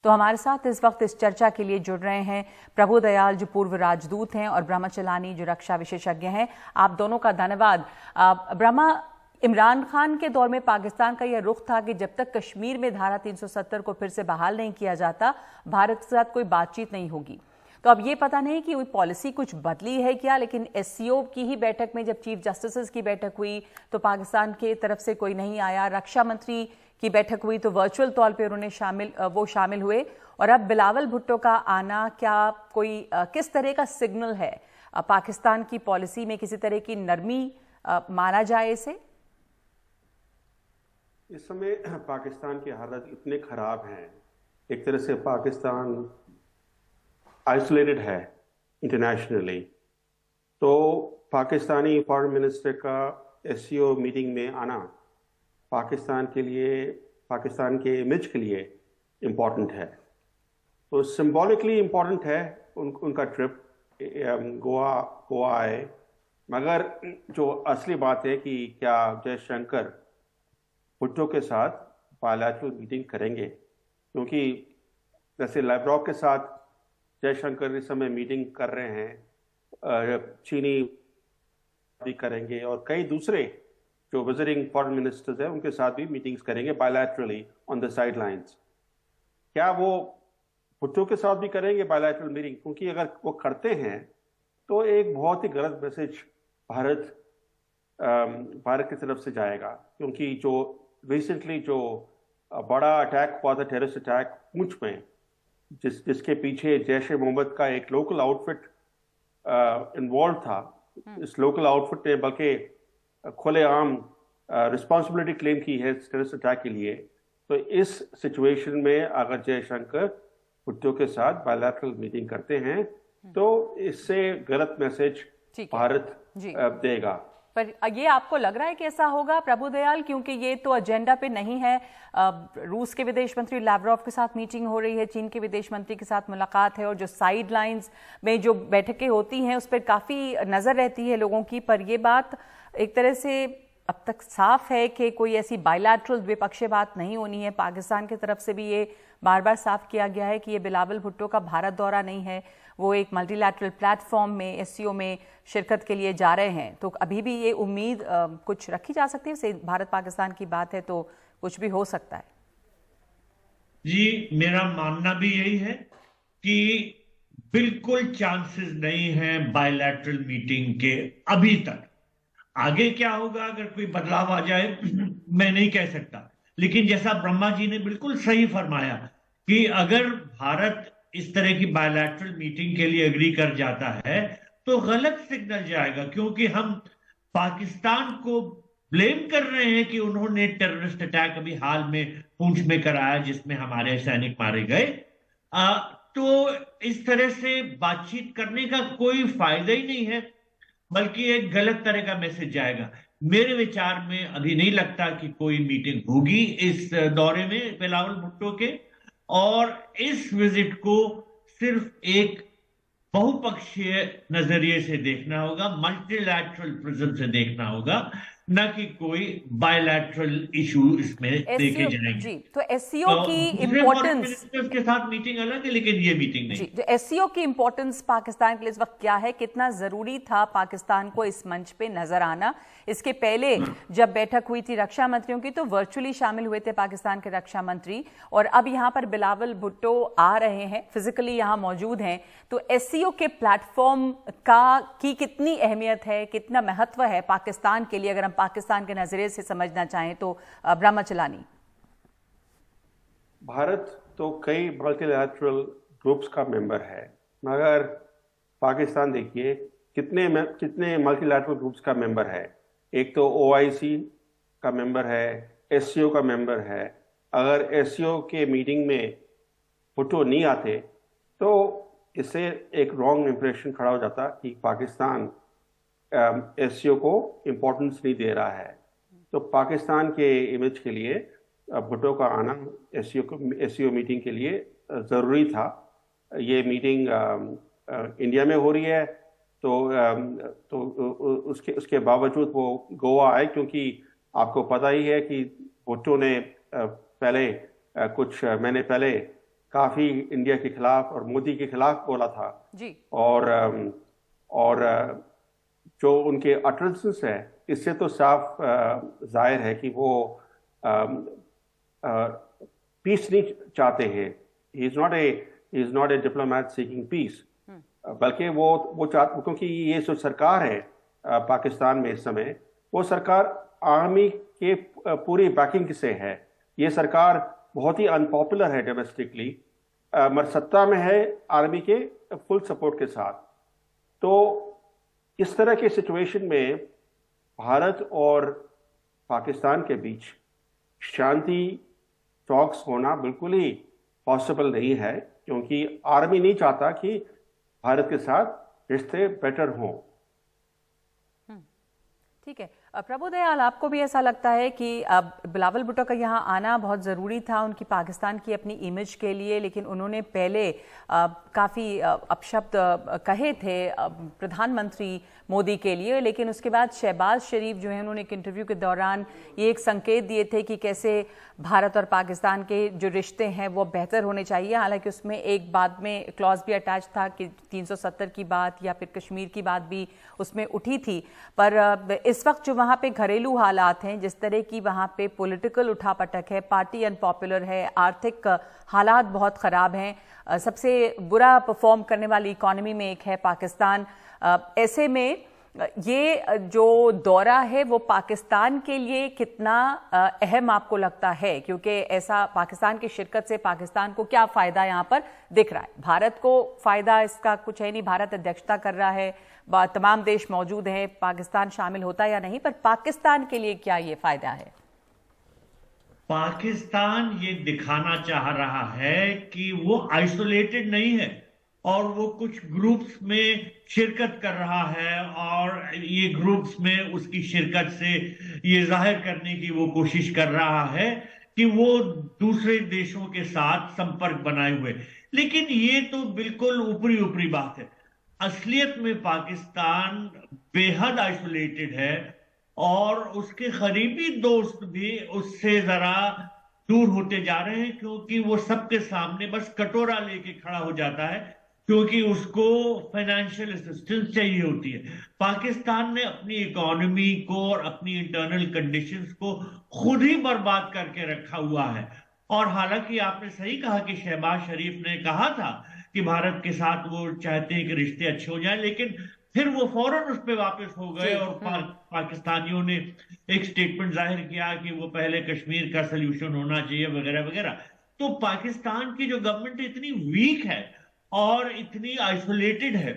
तो हमारे साथ इस वक्त इस चर्चा के लिए जुड़ रहे हैं प्रभु दयाल जो पूर्व राजदूत हैं और ब्रह्मा चलानी जो रक्षा विशेषज्ञ हैं। आप दोनों का धन्यवाद। ब्रह्मा, इमरान खान के दौर में पाकिस्तान का यह रुख था कि जब तक कश्मीर में धारा 370 को फिर से बहाल नहीं किया जाता, भारत के साथ कोई बातचीत नहीं होगी। तो अब ये पता नहीं कि पॉलिसी कुछ बदली है क्या, लेकिन एससीओ की ही बैठक में जब चीफ जस्टिस की बैठक हुई तो पाकिस्तान की तरफ से कोई नहीं आया। रक्षा मंत्री की बैठक हुई तो वर्चुअल तौर पे उन्होंने शामिल हुए। और अब बिलावल भुट्टो का आना क्या कोई किस तरह का सिग्नल है? पाकिस्तान की पॉलिसी में किसी तरह की नरमी माना जाए इसे? इस समय पाकिस्तान की हालत इतने खराब हैं, एक तरह से पाकिस्तान आइसोलेटेड है इंटरनेशनली। तो पाकिस्तानी फॉरेन मिनिस्टर का एससीओ मीटिंग में आना पाकिस्तान के लिए, पाकिस्तान के इमेज के लिए इम्पॉर्टेंट है। तो सिंबॉलिकली इम्पॉर्टेंट है उनका ट्रिप गोवा आए। मगर जो असली बात है कि क्या जयशंकर भुट्टो के साथ बायलैटरल मीटिंग करेंगे, क्योंकि जैसे लैवरोव के साथ जयशंकर इस समय मीटिंग कर रहे हैं, चीनी भी करेंगे और कई दूसरे जो विजिटिंग फॉरेन मिनिस्टर्स हैं उनके साथ भी मीटिंग्स करेंगे bilaterally on the side lines. क्या वो भुट्टो के साथ भी करेंगे बायलैटरल मीटिंग? क्योंकि अगर वो करते हैं तो एक बहुत ही गलत मैसेज भारत की तरफ से जाएगा, क्योंकि जो रिसेंटली जो बड़ा अटैक हुआ था, टेररिस्ट अटैक पूंछ में, जिसके पीछे जैश ए मोहम्मद का एक लोकल आउटफिट इन्वॉल्व था। इस लोकल आउटफिट ने बल्कि खुलेआम रिस्पॉन्सिबिलिटी क्लेम की है टेररिस्ट अटैक के लिए। तो इस सिचुएशन में अगर जयशंकर भुट्टो के साथ बायलैटरल मीटिंग करते हैं तो इससे गलत मैसेज भारत देगा। पर ये आपको लग रहा है कि ऐसा होगा प्रभु दयाल? क्योंकि ये तो एजेंडा पे नहीं है। रूस के विदेश मंत्री लैवरोव के साथ मीटिंग हो रही है, चीन के विदेश मंत्री के साथ मुलाकात है, और जो साइड लाइन्स में जो बैठकें होती हैं उस पर काफ़ी नज़र रहती है लोगों की। पर ये बात एक तरह से अब तक साफ है कि कोई ऐसी बायलैटरल द्विपक्षीय बात नहीं होनी है। पाकिस्तान की तरफ से भी ये बार बार साफ किया गया है कि ये बिलावल भुट्टो का भारत दौरा नहीं है, वो एक मल्टीलैटरल प्लेटफॉर्म में एससीओ में शिरकत के लिए जा रहे हैं। तो अभी भी ये उम्मीद कुछ रखी जा सकती है? भारत पाकिस्तान की बात है तो कुछ भी हो सकता है। जी, मेरा मानना भी यही है कि बिल्कुल चांसेस नहीं है बायलैटरल मीटिंग के अभी तक। आगे क्या होगा, अगर कोई बदलाव आ जाए मैं नहीं कह सकता। लेकिन जैसा ब्रह्मा जी ने बिल्कुल सही फरमाया कि अगर भारत इस तरह की बायलैटरल मीटिंग के लिए एग्री कर जाता है तो गलत सिग्नल जाएगा, क्योंकि हम पाकिस्तान को ब्लेम कर रहे हैं कि उन्होंने टेररिस्ट अटैक अभी हाल में पूंछ में कराया जिसमें हमारे सैनिक मारे गए। तो इस तरह से बातचीत करने का कोई फायदा ही नहीं है, बल्कि एक गलत तरह का मैसेज जाएगा। मेरे विचार में अभी नहीं लगता कि कोई मीटिंग होगी इस दौरे में बिलावल भुट्टो के, और इस विजिट को सिर्फ एक बहुपक्षीय नजरिए से देखना होगा, मल्टीलैटरल प्रिज्म से देखना होगा, न कि कोई बायलैटरल इशू इसमें देखे जाएंगे। जी, तो एससीओ की इंपॉर्टेंस के साथ मीटिंग अलग है, लेकिन ये मीटिंग नहीं। जी, एससीओ की इंपॉर्टेंस पाकिस्तान के लिए इस वक्त क्या है? कितना जरूरी था पाकिस्तान को इस मंच पे नजर आना? इसके पहले जब बैठक हुई थी रक्षा मंत्रियों की तो वर्चुअली शामिल हुए थे पाकिस्तान के रक्षा मंत्री, और अब यहाँ पर बिलावल भुट्टो आ रहे हैं, फिजिकली यहाँ मौजूद हैं। तो एससीओ के प्लेटफॉर्म की कितनी अहमियत है, कितना महत्व है पाकिस्तान के लिए, अगर हम पाकिस्तान के नजरिए से समझना चाहें तो? ब्रह्मा चलानी, भारत तो कई मल्टीलैटरल ग्रुप्स का मेंबर है, मगर पाकिस्तान देखिए कितने मल्टीलैटरल ग्रुप्स का मेंबर है। एक तो ओआईसी का मेंबर है, एससीओ का मेंबर है। अगर एससीओ के मीटिंग में भुट्टो नहीं आते तो इससे एक रॉन्ग इंप्रेशन खड़ा हो जाता कि पाकिस्तान एससीओ को इम्पोर्टेंस नहीं दे रहा है। तो पाकिस्तान के इमेज के लिए भुट्टो का आना एससीओ मीटिंग के लिए ज़रूरी था। ये मीटिंग इंडिया में हो रही है तो उसके बावजूद वो गोवा आए, क्योंकि आपको पता ही है कि भुट्टो ने पहले कुछ महीने पहले काफी इंडिया के खिलाफ और मोदी के खिलाफ बोला था जी। और जो उनके अटरेंसेस है, इससे तो साफ जाहिर है कि वो पीस नहीं चाहते हैं। He is not a diplomat seeking peace, बल्कि वो चाहते, क्योंकि ये जो सरकार है पाकिस्तान में इस समय, वो सरकार आर्मी के पूरी बैकिंग से है। ये सरकार बहुत ही अनपॉपुलर है डोमेस्टिकली, मगर सत्ता में है आर्मी के फुल सपोर्ट के साथ। तो इस तरह के सिचुएशन में भारत और पाकिस्तान के बीच शांति टॉक्स होना बिल्कुल ही पॉसिबल नहीं है, क्योंकि आर्मी नहीं चाहता कि भारत के साथ रिश्ते बेटर हों। ठीक है, प्रभुदयाल, आपको भी ऐसा लगता है कि अब बिलावल भुट्टो का यहाँ आना बहुत ज़रूरी था उनकी पाकिस्तान की अपनी इमेज के लिए, लेकिन उन्होंने पहले काफ़ी अपशब्द कहे थे प्रधानमंत्री मोदी के लिए, लेकिन उसके बाद शहबाज शरीफ जो है उन्होंने एक इंटरव्यू के दौरान ये एक संकेत दिए थे कि कैसे भारत और पाकिस्तान के जो रिश्ते हैं वो बेहतर होने चाहिए। हालांकि उसमें एक बाद में क्लॉज भी अटैच था कि 370 की बात या फिर कश्मीर की बात भी उसमें उठी थी। पर इस वक्त जो वहाँ पे घरेलू हालात हैं, जिस तरह की वहाँ पे पॉलिटिकल उठापटक है, पार्टी अनपॉपुलर है, आर्थिक हालात बहुत ख़राब हैं, सबसे बुरा परफॉर्म करने वाली इकॉनमी में एक है पाकिस्तान। ऐसे में ये जो दौरा है वो पाकिस्तान के लिए कितना अहम आपको लगता है? क्योंकि ऐसा पाकिस्तान की शिरकत से पाकिस्तान को क्या फ़ायदा यहाँ पर दिख रहा है? भारत को फ़ायदा इसका कुछ है नहीं, भारत अध्यक्षता कर रहा है, तमाम देश मौजूद हैं, पाकिस्तान शामिल होता या नहीं, पर पाकिस्तान के लिए क्या ये फ़ायदा है? पाकिस्तान ये दिखाना चाह रहा है कि वो आइसोलेटेड नहीं है और वो कुछ ग्रुप्स में शिरकत कर रहा है, और ये ग्रुप्स में उसकी शिरकत से ये जाहिर करने की वो कोशिश कर रहा है कि वो दूसरे देशों के साथ संपर्क बनाए हुए। लेकिन ये तो बिल्कुल ऊपरी ऊपरी बात है। असलियत में पाकिस्तान बेहद आइसोलेटेड है और उसके करीबी दोस्त भी उससे जरा दूर होते जा रहे हैं, क्योंकि वो सबके सामने बस कटोरा लेके खड़ा हो जाता है, क्योंकि उसको फाइनेंशियल असिस्टेंस चाहिए होती है। पाकिस्तान ने अपनी इकोनॉमी को और अपनी इंटरनल कंडीशंस को खुद ही बर्बाद करके रखा हुआ है। और हालांकि आपने सही कहा कि शहबाज शरीफ ने कहा था कि भारत के साथ वो चाहते हैं कि रिश्ते अच्छे हो जाएं, लेकिन फिर वो फौरन उस पर वापस हो गए और पाकिस्तानियों ने एक स्टेटमेंट जाहिर किया कि वो पहले कश्मीर का सोल्यूशन होना चाहिए वगैरह वगैरह। तो पाकिस्तान की जो गवर्नमेंट इतनी वीक है और इतनी आइसोलेटेड है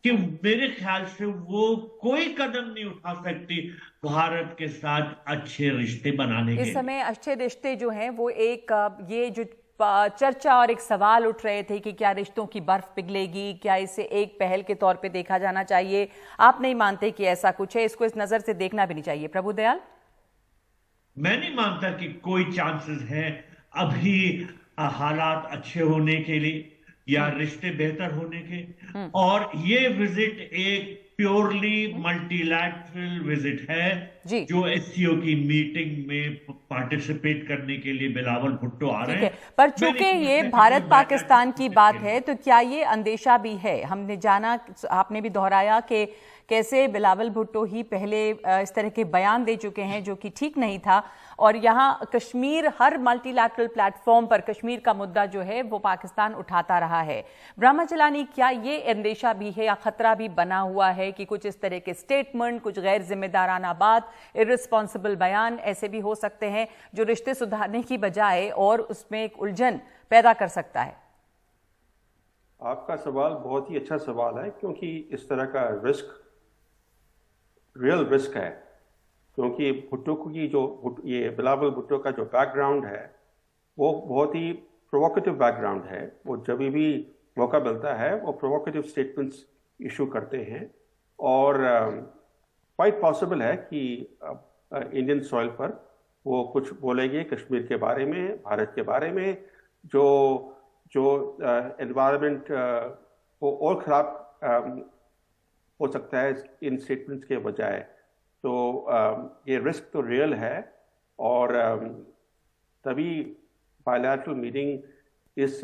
कि मेरे ख्याल से वो कोई कदम नहीं उठा सकती भारत के साथ अच्छे रिश्ते बनाने के। इस समय अच्छे रिश्ते जो हैं वो एक ये जो चर्चा और एक सवाल उठ रहे थे कि क्या रिश्तों की बर्फ पिघलेगी, क्या इसे एक पहल के तौर पे देखा जाना चाहिए? आप नहीं मानते कि ऐसा कुछ है? इसको इस नजर से देखना भी नहीं चाहिए? प्रभुदयाल, मैं नहीं मानता कि कोई चांसेस हैं अभी हालात अच्छे होने के लिए या रिश्ते बेहतर होने के। और ये विजिट एक प्योरली मल्टीलैटरल विजिट है जो एससीओ की मीटिंग में पार्टिसिपेट करने के लिए बिलावल भुट्टो आ रहे हैं। पर चूंकि ये भारत पाकिस्तान की बात है, तो क्या ये अंदेशा भी है? हमने जाना, आपने भी दोहराया कि कैसे बिलावल भुट्टो ही पहले इस तरह के बयान दे चुके हैं जो कि ठीक नहीं था, और यहाँ कश्मीर हर मल्टीलैटरल प्लेटफॉर्म पर कश्मीर का मुद्दा जो है वो पाकिस्तान उठाता रहा है। ब्रह्मचलानी, क्या ये अंदेशा भी है या खतरा भी बना हुआ है कि कुछ इस तरह के स्टेटमेंट, कुछ गैर जिम्मेदाराना बात, इर्रिस्पॉन्सिबल बयान ऐसे भी हो सकते हैं जो रिश्ते सुधारने की बजाय और उसमें एक उलझन पैदा कर सकता है? आपका सवाल बहुत ही अच्छा सवाल है, क्योंकि इस तरह का रिस्क रियल रिस्क है। क्योंकि भुट्टो की जो ये बिलावल भुट्टो का जो बैकग्राउंड है वो बहुत ही प्रोवोकेटिव बैकग्राउंड है। वो जब भी मौका मिलता है वो प्रोवोकेटिव स्टेटमेंट्स इशू करते हैं, और क्वाइट पॉसिबल है कि इंडियन सॉइल पर वो कुछ बोलेंगे कश्मीर के बारे में, भारत के बारे में, जो एनवायरनमेंट को और ख़राब हो सकता है इन स्टेटमेंट्स के बजाय। तो ये रिस्क तो रियल है, और तभी बायलैटरल मीटिंग इस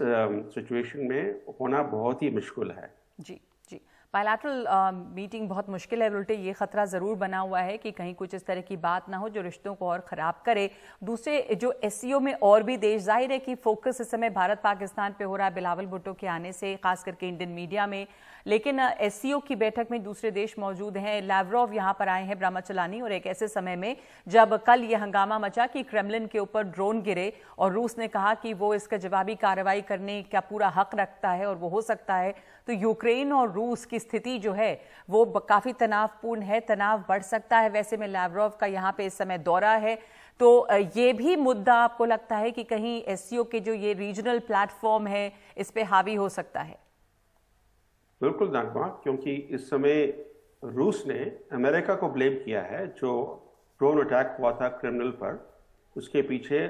सिचुएशन में होना बहुत ही मुश्किल है। जी जी, बायलैटरल मीटिंग बहुत मुश्किल है। उल्टे ये खतरा ज़रूर बना हुआ है कि कहीं कुछ इस तरह की बात ना हो जो रिश्तों को और ख़राब करे। दूसरे जो एससीओ में और भी देश, जाहिर है कि फोकस इस समय भारत पाकिस्तान पे हो रहा है बिलावल भुट्टो के आने से, खास करके इंडियन मीडिया में, लेकिन एससीओ की बैठक में दूसरे देश मौजूद हैं। लैवरोव यहाँ पर आए हैं, ब्रह्मचलानी, और एक ऐसे समय में जब कल ये हंगामा मचा कि क्रेमलिन के ऊपर ड्रोन गिरे और रूस ने कहा कि वो इसका जवाबी कार्रवाई करने का पूरा हक रखता है और वो हो सकता है, तो यूक्रेन और रूस की स्थिति जो है वो काफ़ी तनावपूर्ण है, तनाव बढ़ सकता है। वैसे में लैवरोव का यहाँ पे इस समय दौरा है, तो ये भी मुद्दा आपको लगता है कि कहीं एससीओ के जो ये रीजनल प्लेटफॉर्म है इस पे हावी हो सकता है? बिल्कुल नागमा, क्योंकि इस समय रूस ने अमेरिका को ब्लेम किया है। जो ड्रोन अटैक हुआ था क्रिमिनल पर, उसके पीछे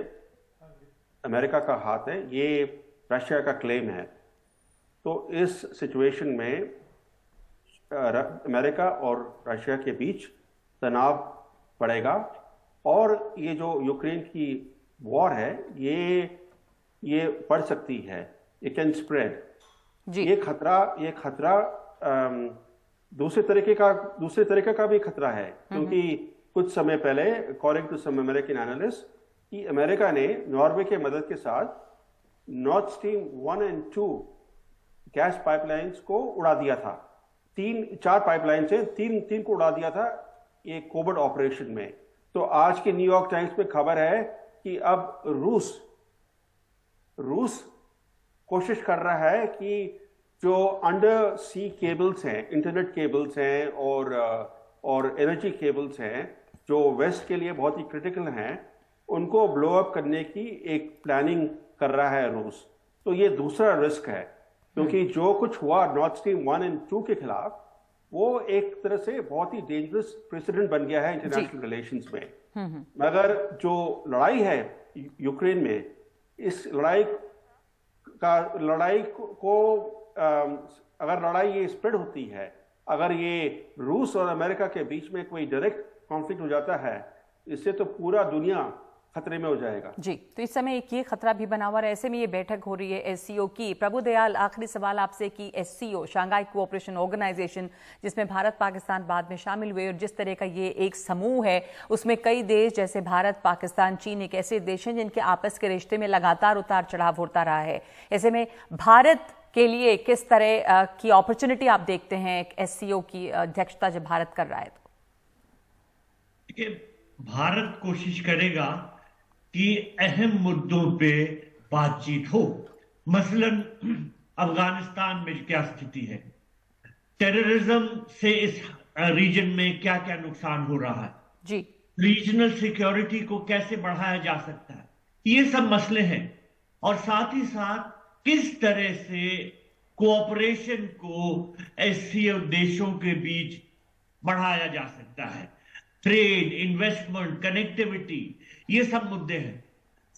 अमेरिका का हाथ है, ये रशिया का क्लेम है। तो इस सिचुएशन में अमेरिका और रशिया के बीच तनाव बढ़ेगा और ये जो यूक्रेन की वॉर है ये बढ़ सकती है, इट कैन स्प्रेड। ये खतरा दूसरे तरीके का भी खतरा है, क्योंकि कुछ समय पहले according to some American analyst कि अमेरिका ने नॉर्वे के मदद के साथ नॉर्थ स्ट्रीम 1 और 2 गैस पाइपलाइंस को उड़ा दिया था। 4 पाइपलाइन से तीन को उड़ा दिया था ये कोवर्ट ऑपरेशन में। तो आज के न्यूयॉर्क टाइम्स में खबर है कि अब रूस कोशिश कर रहा है कि जो अंडर सी केबल्स हैं, इंटरनेट केबल्स हैं और एनर्जी केबल्स हैं जो वेस्ट के लिए बहुत ही क्रिटिकल हैं, उनको ब्लो अप करने की एक प्लानिंग कर रहा है रूस। तो ये दूसरा रिस्क है, क्योंकि जो कुछ हुआ नॉर्थ स्ट्रीम 1 और 2 के खिलाफ, वो एक तरह से बहुत ही डेंजरस प्रेसिडेंट बन गया है इंटरनेशनल रिलेशंस में। मगर जो लड़ाई है यूक्रेन में, इस लड़ाई को अगर लड़ाई ये स्प्रेड होती है, अगर ये रूस और अमेरिका के बीच में कोई डायरेक्ट कॉन्फ्लिक्ट हो जाता है, इससे तो पूरा दुनिया खतरे में हो जाएगा। जी, तो इस समय एक ये खतरा भी बना हुआ है। ऐसे में ये बैठक हो रही है एससीओ की। प्रभु दयाल, आखिरी सवाल आपसे कि एससीओ, शांघाई कोऑपरेशन ऑर्गेनाइजेशन, जिसमें भारत पाकिस्तान बाद में शामिल हुए, और जिस तरह का ये एक समूह है, उसमें कई देश जैसे भारत, पाकिस्तान, चीन एक ऐसे देश हैं जिनके आपस के रिश्ते में लगातार उतार चढ़ाव होता रहा है। ऐसे में भारत के लिए किस तरह की अपॉर्चुनिटी आप देखते हैं एससीओ की अध्यक्षता जब भारत कर रहा है? तो भारत कोशिश करेगा कि अहम मुद्दों पे बातचीत हो। मसलन अफगानिस्तान में क्या स्थिति है, टेररिज्म से इस रीजन में क्या क्या नुकसान हो रहा है जी, रीजनल सिक्योरिटी को कैसे बढ़ाया जा सकता है, ये सब मसले हैं। और साथ ही साथ किस तरह से कोऑपरेशन को एससीओ देशों के बीच बढ़ाया जा सकता है, ट्रेड, इन्वेस्टमेंट, कनेक्टिविटी, ये सब मुद्दे हैं।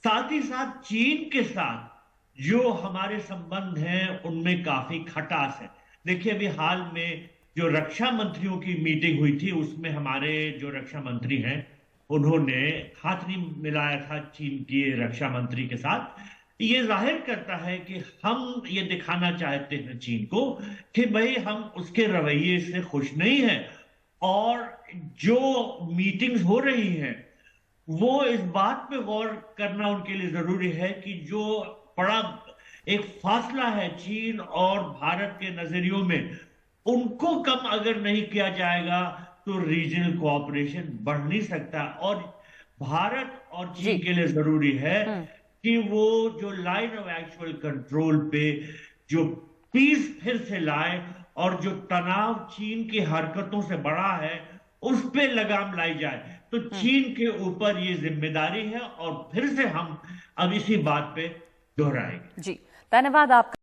साथ ही साथ चीन के साथ जो हमारे संबंध हैं उनमें काफी खटास है। देखिए, अभी हाल में जो रक्षा मंत्रियों की मीटिंग हुई थी, उसमें हमारे जो रक्षा मंत्री हैं उन्होंने हाथ नहीं मिलाया था चीन के रक्षा मंत्री के साथ। ये जाहिर करता है कि हम ये दिखाना चाहते हैं चीन को कि भाई हम उसके रवैये से खुश नहीं हैं, और जो मीटिंग्स हो रही हैं वो इस बात पे गौर करना उनके लिए जरूरी है कि जो बड़ा एक फासला है चीन और भारत के नजरियों में, उनको कम अगर नहीं किया जाएगा तो रीजनल कोऑपरेशन बढ़ नहीं सकता। और भारत और चीन के लिए जरूरी है कि वो जो लाइन ऑफ एक्चुअल कंट्रोल पे जो पीस फिर से लाए, और जो तनाव चीन की हरकतों से बढ़ा है उस पे लगाम लाई जाए। तो चीन के ऊपर ये जिम्मेदारी है, और फिर से हम अब इसी बात पे दोहराएंगे। जी, धन्यवाद आपका।